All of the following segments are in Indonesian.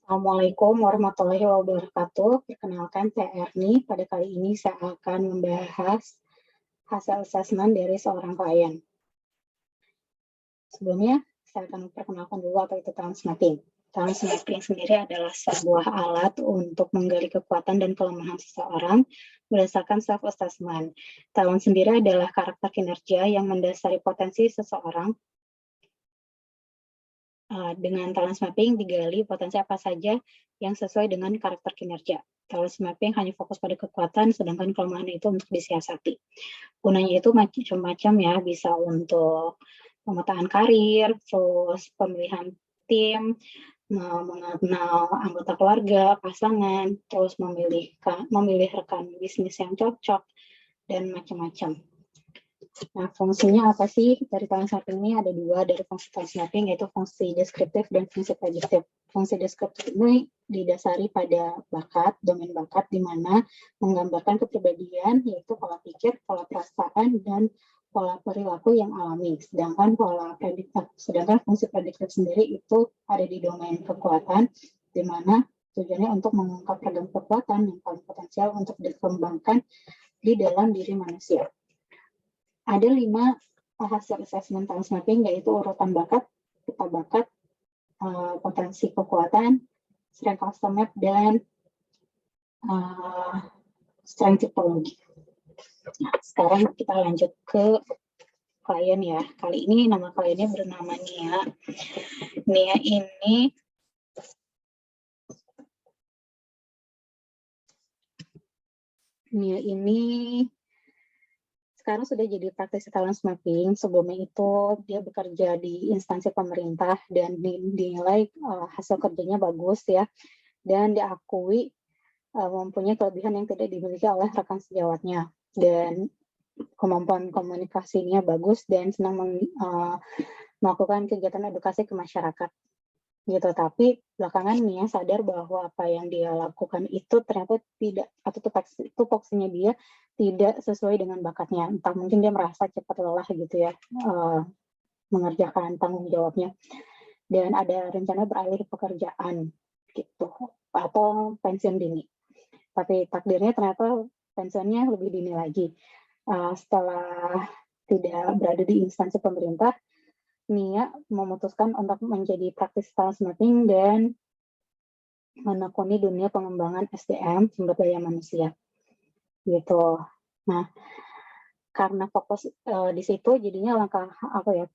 Assalamualaikum warahmatullahi wabarakatuh. Perkenalkan, saya Erni. Pada kali ini saya akan membahas hasil asesmen dari seorang klien. Sebelumnya, saya akan perkenalkan dulu apa itu talent mapping. Talent mapping sendiri adalah sebuah alat untuk menggali kekuatan dan kelemahan seseorang berdasarkan self-assessment. Talent sendiri adalah karakter kinerja yang mendasari potensi seseorang. Dengan talent mapping digali potensi apa saja yang sesuai dengan karakter kinerja. Talent mapping hanya fokus pada kekuatan, sedangkan kelemahan itu untuk disiasati. Gunanya itu macam-macam ya, bisa untuk pemetaan karir, terus pemilihan tim, mengenal anggota keluarga, pasangan, terus memilih rekan bisnis yang cocok, dan macam-macam. Nah, fungsinya apa sih dari talent mapping ini? Ada dua dari fungsi talent mapping, yaitu fungsi deskriptif dan fungsi prediktif. Fungsi deskriptif ini didasari pada bakat, domain bakat, di mana menggambarkan kepribadian, yaitu pola pikir, pola perasaan, dan pola perilaku yang alami. Sedangkan fungsi prediktif sendiri itu ada di domain kekuatan, di mana tujuannya untuk mengungkap ragam kekuatan yang paling potensial untuk dikembangkan di dalam diri manusia. Ada 5 hasil assessment talent mapping, yaitu urutan bakat, peta bakat, potensi kekuatan, strength custom map, dan strength typology. Nah, sekarang kita lanjut ke klien ya. Kali ini nama kliennya bernama Nia. Nia ini sekarang sudah jadi praktisi talent mapping. Sebelumnya itu dia bekerja di instansi pemerintah dan dinilai hasil kerjanya bagus ya, dan diakui mempunyai kelebihan yang tidak dimiliki oleh rekan sejawatnya, dan kemampuan komunikasinya bagus dan senang melakukan kegiatan edukasi ke masyarakat gitu. Tapi belakangan Nia sadar bahwa apa yang dia lakukan itu ternyata tidak, atau tupoksinya dia tidak sesuai dengan bakatnya. Entah mungkin dia merasa cepat lelah gitu ya, mengerjakan tanggung jawabnya, dan ada rencana beralih pekerjaan gitu, atau pensiun dini. Tapi takdirnya ternyata pensiunnya lebih dini lagi. Setelah tidak berada di instansi pemerintah, Nia memutuskan untuk menjadi praktisi talent mapping dan menekuni dunia pengembangan SDM, sumber daya manusia gitu. Nah, karena fokus di situ, jadinya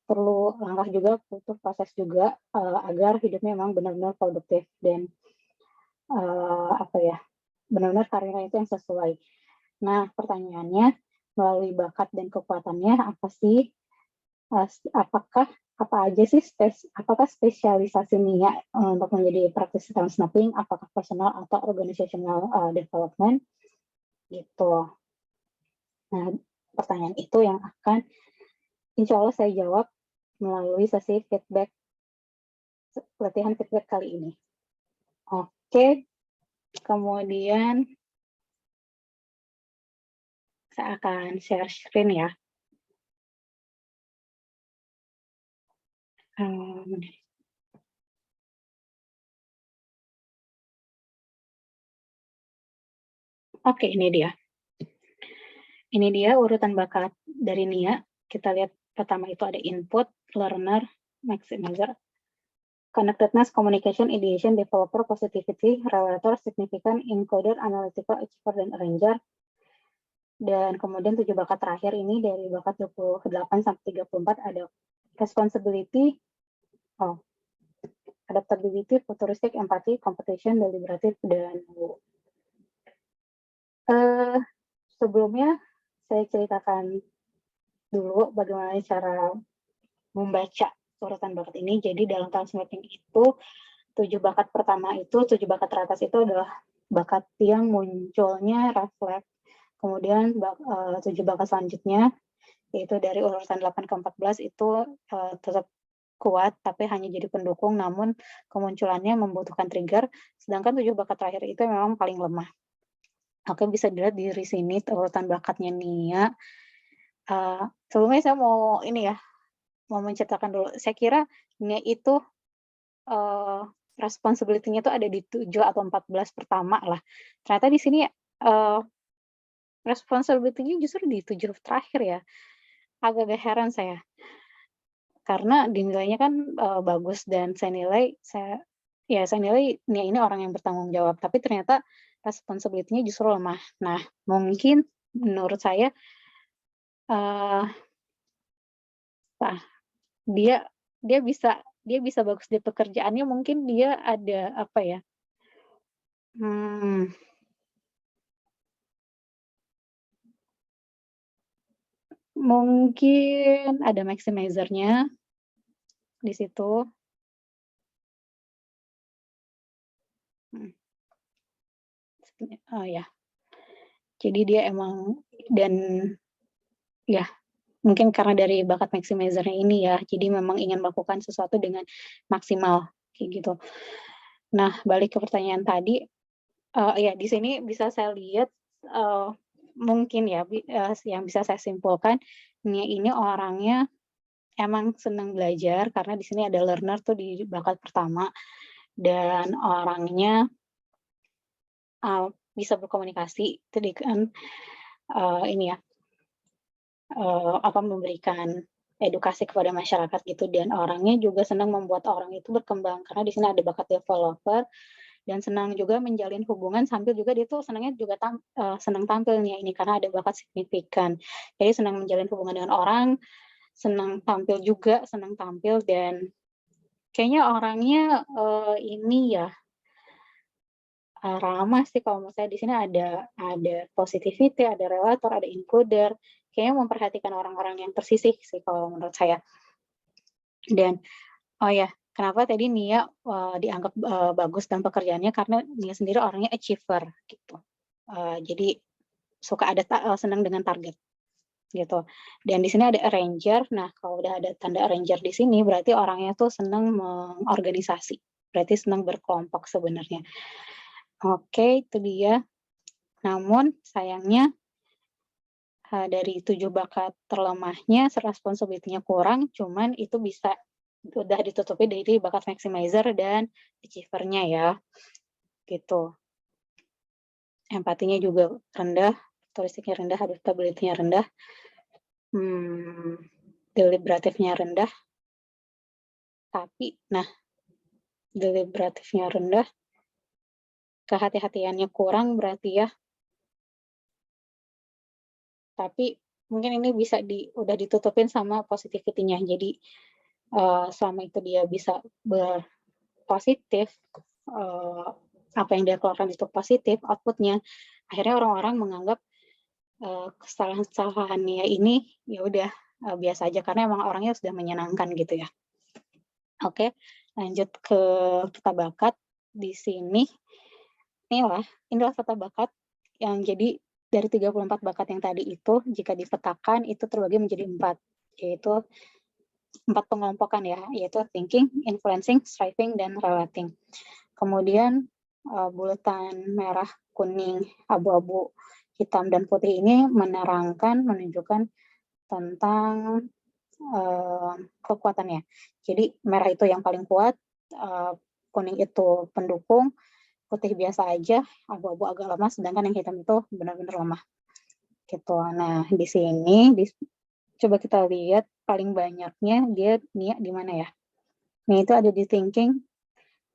perlu langkah juga, butuh proses juga agar hidupnya memang benar-benar produktif dan benar-benar karirnya itu yang sesuai. Nah, pertanyaannya, melalui bakat dan kekuatannya apa sih? Apakah spesialisasi Nia untuk menjadi praktisi talent mapping, apakah personal atau organizational development gitu. Nah, pertanyaan itu yang akan insya Allah saya jawab melalui sesi latihan feedback kali ini. Oke, kemudian saya akan share screen ya. Oke, ini dia. Ini dia urutan bakat dari Nia. Kita lihat pertama itu ada input, learner, maximizer, connectedness, communication, ideation, developer, positivity, relator, significant, encoder, analytical, achiever, dan arranger. Dan kemudian 7 bakat terakhir ini dari bakat 28 sampai 34 ada responsibility, adaptability, futuristic, empathy, competition, deliberative, dan sebelumnya saya ceritakan dulu bagaimana cara membaca urutan bakat ini. Jadi dalam talent mapping itu 7 bakat pertama itu, 7 bakat teratas itu adalah bakat yang munculnya refleks. Kemudian 7 bakat selanjutnya, yaitu dari urutan 8 ke 14 itu tetap kuat, tapi hanya jadi pendukung, namun kemunculannya membutuhkan trigger. Sedangkan 7 bakat terakhir itu memang paling lemah. Oke, bisa dilihat di sini urutan bakatnya Nia. Sebelumnya saya mau menceritakan dulu. Saya kira Nia itu responsibility-nya tuh ada di 7 atau 14 pertama lah. Ternyata di sini, responsibility-nya justru di 7 terakhir ya. Agak-agak heran saya, karena dinilainya kan, bagus dan saya nilai Nia ini orang yang bertanggung jawab, tapi ternyata responsibility-nya justru lemah. Nah, mungkin menurut saya, eee, ah, dia dia bisa bagus di pekerjaannya, mungkin dia ada apa ya, mmm, mungkin ada maximizer-nya di situ. Mhm, ya. Jadi dia emang dan ya mungkin karena dari bakat maximizer-nya ini ya, jadi memang ingin melakukan sesuatu dengan maksimal, kayak gitu. Nah, balik ke pertanyaan tadi, ya di sini bisa saya lihat, eee, mungkin ya yang bisa saya simpulkan, Nia ini orangnya emang senang belajar karena di sini ada learner tuh di bakat pertama, dan orangnya, bisa berkomunikasi, tadi kan, ini ya, memberikan edukasi kepada masyarakat gitu, dan orangnya juga senang membuat orang itu berkembang, karena di sini ada bakat developer dan senang juga menjalin hubungan sambil juga dia tuh senangnya juga senang tampilnya ini karena ada bakat signifikan. Jadi senang menjalin hubungan dengan orang, senang tampil juga, senang tampil dan kayaknya orangnya, ini ya, ramah sih kalau menurut saya di sini ada positivity, ada relator, ada includer, kayaknya memperhatikan orang-orang yang tersisih sih kalau menurut saya. Dan oh ya, kenapa tadi Nia, dianggap, bagus dalam pekerjaannya karena Nia sendiri orangnya achiever gitu. Jadi suka senang dengan target gitu. Dan di sini ada arranger, nah kalau udah ada tanda arranger di sini berarti orangnya tuh senang mengorganisasi, berarti senang berkelompok sebenarnya. Oke, itu dia. Namun sayangnya, dari 7 bakat terlemahnya responsibility-nya kurang, cuman itu bisa udah ditutupi dari bakat maximizer dan achiever-nya ya, gitu. Empatinya juga rendah, tulistiknya rendah, adaptability-nya rendah, mmm, deliberatifnya rendah, tapi nah deliberatifnya rendah, kehati-hatiannya kurang berarti ya, tapi mungkin ini bisa udah ditutupin sama positivity-nya. Jadi, selama itu dia bisa berpositif, eee, apa yang dia keluarkan itu positif output-nya, akhirnya orang-orang menganggap, kesalahan-kesalahannya ini ya udah, biasa aja karena emang orangnya sudah menyenangkan gitu ya. Oke, lanjut ke peta bakat. Di sini inilah peta bakat yang jadi dari 34 bakat yang tadi itu jika dipetakan itu terbagi menjadi 4, yaitu 4 pengelompokan ya, yaitu thinking, influencing, striving, dan relating. Kemudian, bulatan merah, kuning, abu-abu, hitam, dan putih ini menunjukkan tentang, kekuatannya. Jadi merah itu yang paling kuat, kuning itu pendukung, putih biasa aja, abu-abu agak lemah, sedangkan yang hitam itu benar-benar lemah, gitu. Nah, di sini coba kita lihat paling banyaknya Nia di mana ya? Nia itu ada di thinking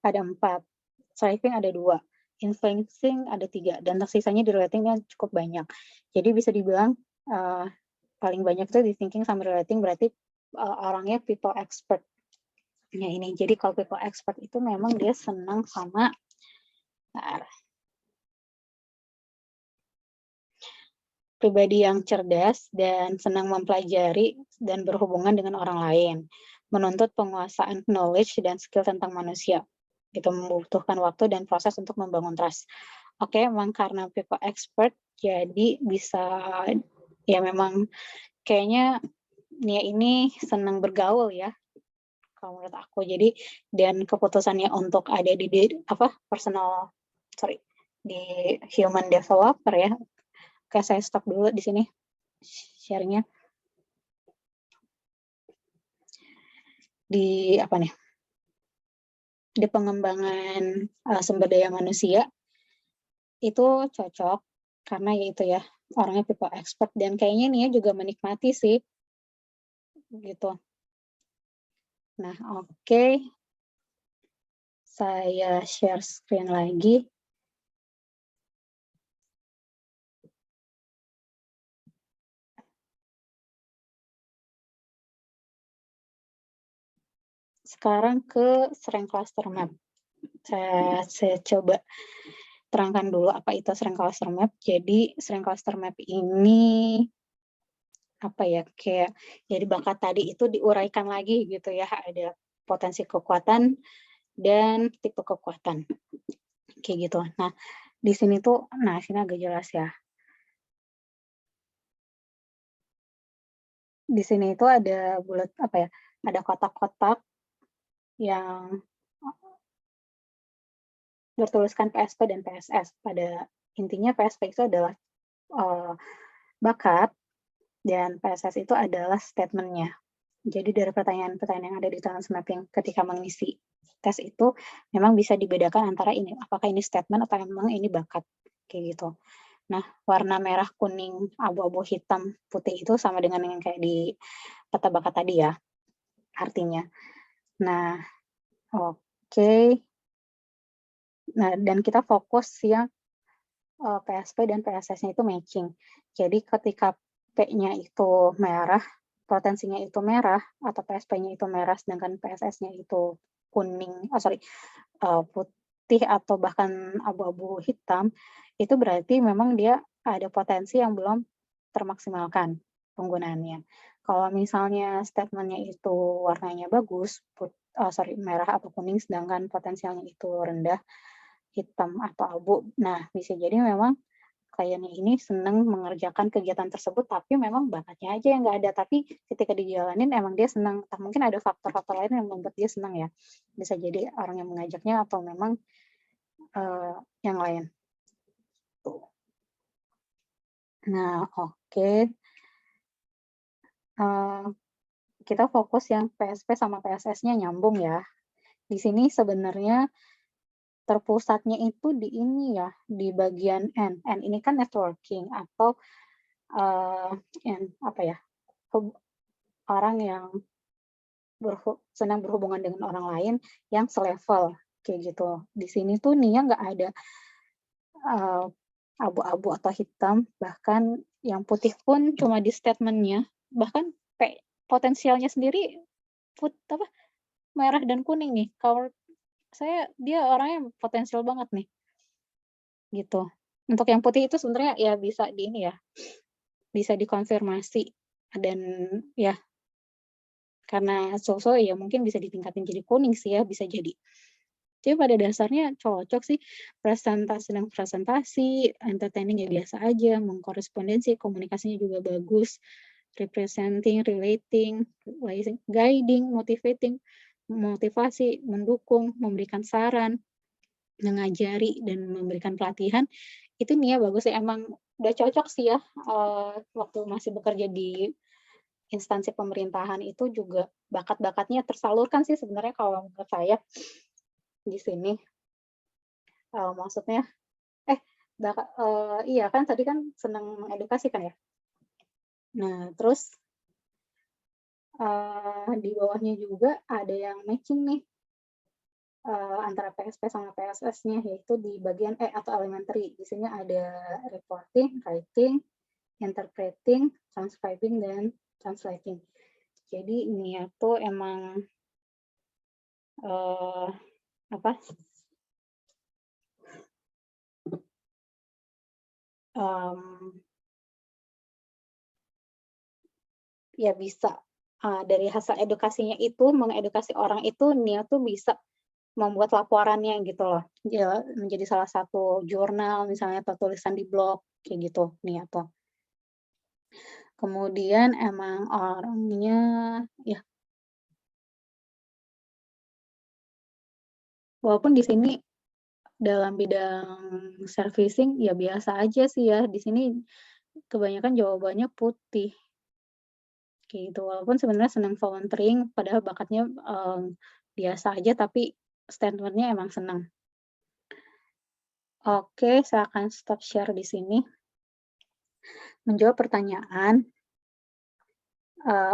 ada 4, striving ada 2, influencing ada 3, dan tersisanya di relating cukup banyak. Jadi bisa dibilang, paling banyak itu di thinking sama relating berarti, orangnya people expert-nya ini. Jadi kalau people expert itu memang dia senang sama pribadi yang cerdas dan senang mempelajari dan berhubungan dengan orang lain, menuntut penguasaan knowledge dan skill tentang manusia. Itu membutuhkan waktu dan proses untuk membangun trust. Oke, memang karena people expert, jadi bisa ya memang kayaknya Nia ini senang bergaul ya, kalau menurut aku. Jadi dan keputusannya untuk ada personal sorry, di human developer ya. Oke, saya stop dulu di sini sharing-nya. Di apa nih? di pengembangan sumber daya manusia itu cocok karena ya itu ya orangnya people expert dan kayaknya Nia juga menikmati sih gitu. Nah, oke. Saya share screen lagi. Sekarang ke strength cluster map. Saya coba terangkan dulu apa itu strength cluster map. Jadi strength cluster map ini apa ya, kayak jadi bakat tadi itu diuraikan lagi gitu ya, ada potensi kekuatan dan tipe kekuatan kayak gitu. Nah di sini tuh, nah sini agak jelas ya. Di sini itu ada bulat apa ya, ada kotak-kotak yang bertuliskan PSP dan PSS. Pada intinya PSP itu adalah bakat dan PSS itu adalah statement-nya. Jadi dari pertanyaan-pertanyaan yang ada di talent mapping ketika mengisi tes itu memang bisa dibedakan antara ini apakah ini statement atau memang ini bakat kayak gitu. Nah, warna merah, kuning, abu-abu, hitam, putih itu sama dengan yang kayak di peta bakat tadi ya artinya. Nah, oke. Nah, dan kita fokus yang PSP dan PSS-nya itu matching. Jadi ketika P-nya itu merah, potensinya itu merah, atau PSP-nya itu merah, sedangkan PSS-nya itu kuning, putih atau bahkan abu-abu hitam, itu berarti memang dia ada potensi yang belum termaksimalkan penggunaannya. Kalau misalnya statement-nya itu warnanya bagus, merah atau kuning, sedangkan potensialnya itu rendah, hitam atau abu. Nah, bisa jadi memang kliennya ini senang mengerjakan kegiatan tersebut, tapi memang bakatnya aja yang nggak ada. Tapi ketika dijalanin emang dia senang. Mungkin ada faktor-faktor lain yang membuat dia senang ya. Bisa jadi orang yang mengajaknya atau memang yang lain. Nah, oke. Kita fokus yang PSP sama PSS-nya nyambung ya. Di sini sebenarnya terpusatnya itu di ini ya, di bagian N. N ini kan networking atau apa ya, orang yang senang berhubungan dengan orang lain yang selevel kayak gitu. Di sini tuh Nia nggak ada abu-abu atau hitam, bahkan yang putih pun cuma di statementnya. Bahkan potensialnya sendiri merah dan kuning nih. Kalau saya dia orangnya potensial banget nih, gitu. Untuk yang putih itu sebenarnya ya bisa di ini ya, bisa dikonfirmasi dan ya karena so-so ya mungkin bisa ditingkatin jadi kuning sih ya, bisa jadi. Jadi pada dasarnya cocok sih, presentasi, entertaining ya biasa aja, mengkorespondensi, komunikasinya juga bagus, representing, relating, guiding, motivasi, mendukung, memberikan saran, mengajari, dan memberikan pelatihan, itu Nia bagus sih, emang udah cocok sih ya, waktu masih bekerja di instansi pemerintahan itu juga bakat-bakatnya tersalurkan sih sebenarnya kalau menurut saya di sini. Maksudnya iya kan tadi kan senang mengedukasi kan ya. Nah terus di bawahnya juga ada yang matching nih antara PSP sama PSS-nya, yaitu di bagian E atau elementary. Di sini ada reporting, writing, interpreting, transcribing, dan translating. Jadi ini tuh emang ya bisa dari hasil edukasinya itu, mengedukasi orang itu, Nia tuh bisa membuat laporannya gitu loh. Ya, menjadi salah satu jurnal misalnya atau tulisan di blog kayak gitu Nia tuh. Kemudian emang orangnya ya walaupun di sini dalam bidang servicing ya biasa aja sih ya. Di sini kebanyakan jawabannya putih. Kayak gitu. Walaupun sebenarnya senang volunteering padahal bakatnya biasa aja tapi statement-nya emang senang. Oke, saya akan stop share di sini. Menjawab pertanyaan,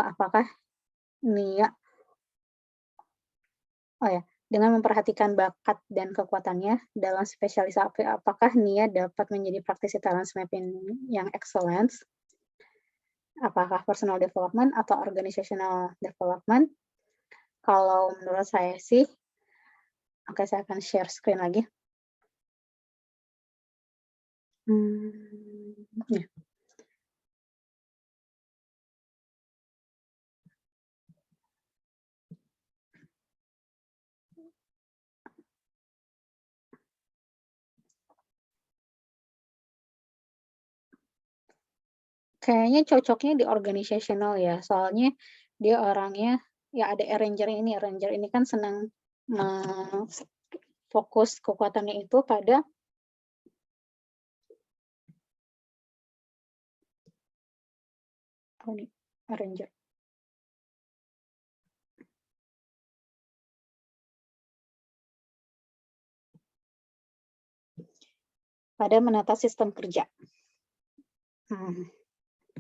apakah Nia oh ya, dengan memperhatikan bakat dan kekuatannya dalam spesialisasi, apakah Nia dapat menjadi praktisi talent mapping yang excellence? Apakah personal development atau organizational development? Kalau menurut saya sih, oke, saya akan share screen lagi. Ya. Kayaknya cocoknya di organizational ya, soalnya dia orangnya ya ada arranger ini kan senang fokus kekuatannya itu pada arranger. Pada menata sistem kerja.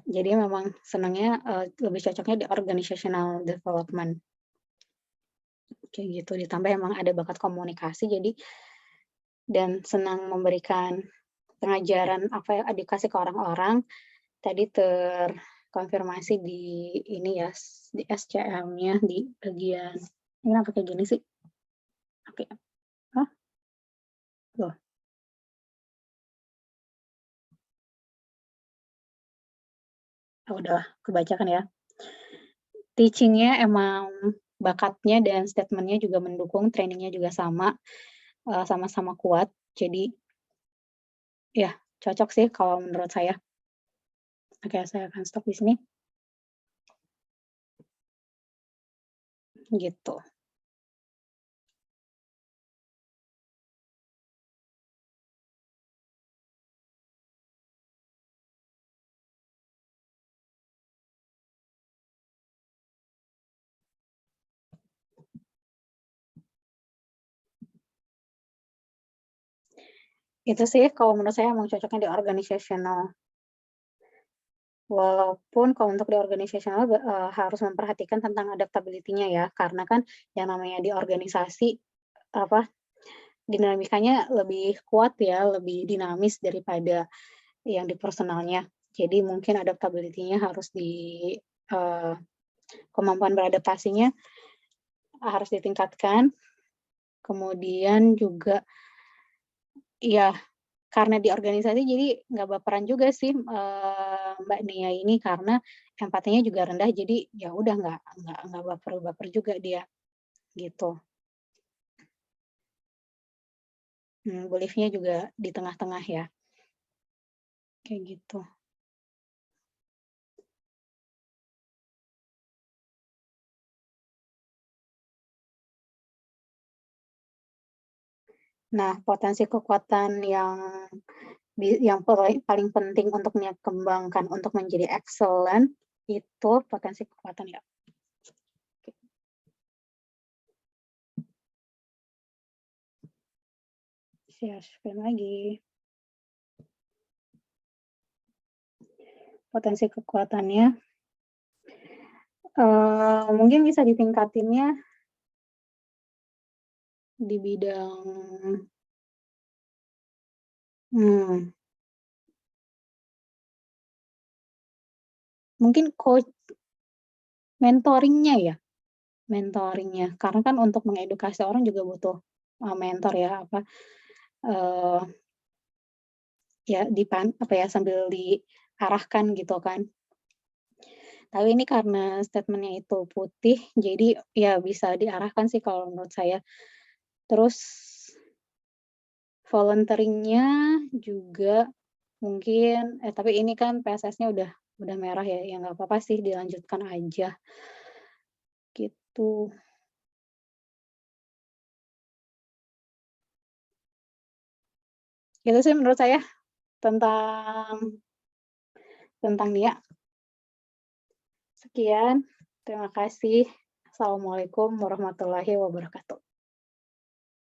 Jadi memang senangnya lebih cocoknya di organizational development. Kayak gitu, ditambah emang ada bakat komunikasi dan senang memberikan pengajaran edukasi ke orang-orang. Tadi terkonfirmasi di ini ya, di SCM-nya di bagian ini kenapa kayak gini sih? Oke. Hah? Loh. Oh, udah kebacakan ya. Teaching-nya emang bakatnya dan statement-nya juga mendukung, training-nya juga sama-sama kuat. Jadi ya cocok sih kalau menurut saya. Oke, saya akan stop di sini. Gitu. Itu sih kalau menurut saya emang cocoknya di organizational. Walaupun kalau untuk di organizational harus memperhatikan tentang adaptability-nya ya, karena kan yang namanya di organisasi dinamikanya lebih kuat ya, lebih dinamis daripada yang di personalnya. Jadi mungkin adaptability-nya harus kemampuan beradaptasinya harus ditingkatkan. Kemudian juga ya karena di organisasi jadi nggak baperan juga sih, Mbak Nia ini karena empatinya juga rendah jadi ya udah nggak baper-baper juga dia, gitu. Belief-nya juga di tengah-tengah ya, kayak gitu. Nah, potensi kekuatan yang paling penting untuk Nia kembangkan untuk menjadi excellent itu potensi kekuatan ya. Share screen lagi. Potensi kekuatannya, mungkin bisa ditingkatinnya di bidang mungkin mentoring-nya ya, mentoring-nya. Karena kan untuk mengedukasi orang juga butuh mentor ya, ya sambil diarahkan gitu kan. Tapi ini karena statement-nya itu putih, jadi ya bisa diarahkan sih kalau menurut saya. Terus volunteering-nya juga mungkin tapi ini kan PSS-nya udah merah ya nggak apa-apa sih dilanjutkan aja, gitu. Itu sih menurut saya tentang Nia. Sekian, terima kasih. Assalamualaikum warahmatullahi wabarakatuh.